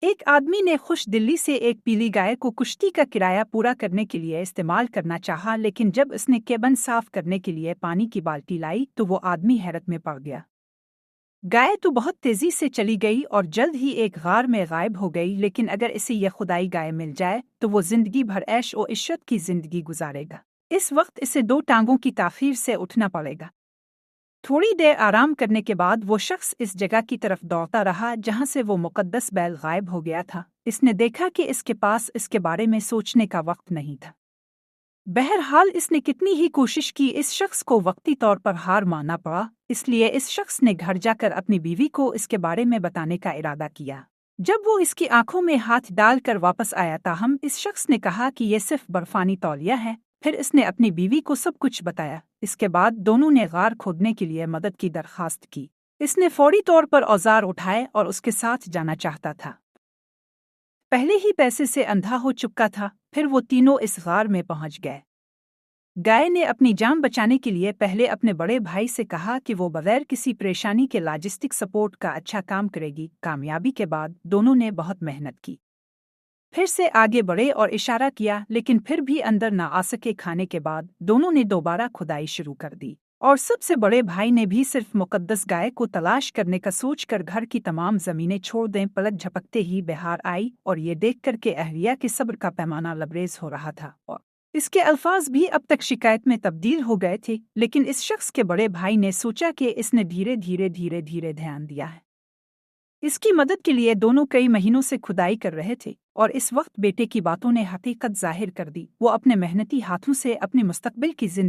ایک آدمی نے خوش دلی سے ایک پیلی گائے کو کشتی کا کرایہ پورا کرنے کے لیے استعمال کرنا چاہا، لیکن جب اس نے کیبن صاف کرنے کے لیے پانی کی بالٹی لائی تو وہ آدمی حیرت میں پڑ گیا۔ گائے تو بہت تیزی سے چلی گئی اور جلد ہی ایک غار میں غائب ہو گئی، لیکن اگر اسے یہ خدائی گائے مل جائے تو وہ زندگی بھر عیش و عشرت کی زندگی گزارے گا۔ اس وقت اسے 2 ٹانگوں کی تاخیر سے اٹھنا پڑے گا۔ تھوڑی دیر آرام کرنے کے بعد وہ شخص اس جگہ کی طرف دوڑتا رہا جہاں سے وہ مقدس بیل غائب ہو گیا تھا۔ اس نے دیکھا کہ اس کے پاس اس کے بارے میں سوچنے کا وقت نہیں تھا۔ بہرحال اس نے کتنی ہی کوشش کی، اس شخص کو وقتی طور پر ہار ماننا پڑا، اس لیے اس شخص نے گھر جا کر اپنی بیوی کو اس کے بارے میں بتانے کا ارادہ کیا۔ جب وہ اس کی آنکھوں میں ہاتھ ڈال کر واپس آیا تاہم اس شخص نے کہا کہ یہ صرف برفانی تولیہ ہے۔ پھر اس نے اپنی بیوی کو سب کچھ بتایا۔ اس کے بعد دونوں نے غار کھودنے کے لیے مدد کی درخواست کی۔ اس نے فوری طور پر اوزار اٹھائے اور اس کے ساتھ جانا چاہتا تھا۔ پہلے ہی پیسے سے اندھا ہو چکا تھا۔ پھر وہ تینوں اس غار میں پہنچ گئے۔ گائے نے اپنی جان بچانے کے لیے پہلے اپنے بڑے بھائی سے کہا کہ وہ بغیر کسی پریشانی کے لاجسٹک سپورٹ کا اچھا کام کرے گی۔ کامیابی کے بعد دونوں نے بہت محنت کی، پھر سے آگے بڑھے اور اشارہ کیا، لیکن پھر بھی اندر نہ آ سکے۔ کھانے کے بعد دونوں نے دوبارہ کھدائی شروع کر دی، اور سب سے بڑے بھائی نے بھی صرف مقدس گائے کو تلاش کرنے کا سوچ کر گھر کی تمام زمینیں چھوڑ دیں۔ پلک جھپکتے ہی بہار آئی اور یہ دیکھ کر کہ اہلیہ کے صبر کا پیمانہ لبریز ہو رہا تھا اور اس کے الفاظ بھی اب تک شکایت میں تبدیل ہو گئے تھے، لیکن اس شخص کے بڑے بھائی نے سوچا کہ اس نے دھیرے دھیرے دھیان دیا ہے۔ اس کی مدد کے لیے دونوں کئی مہینوں سے کھدائی کر رہے تھے، اور اس وقت بیٹے کی باتوں نے حقیقت ظاہر کر دی۔ وہ اپنے محنتی ہاتھوں سے اپنی مستقبل کی زندگی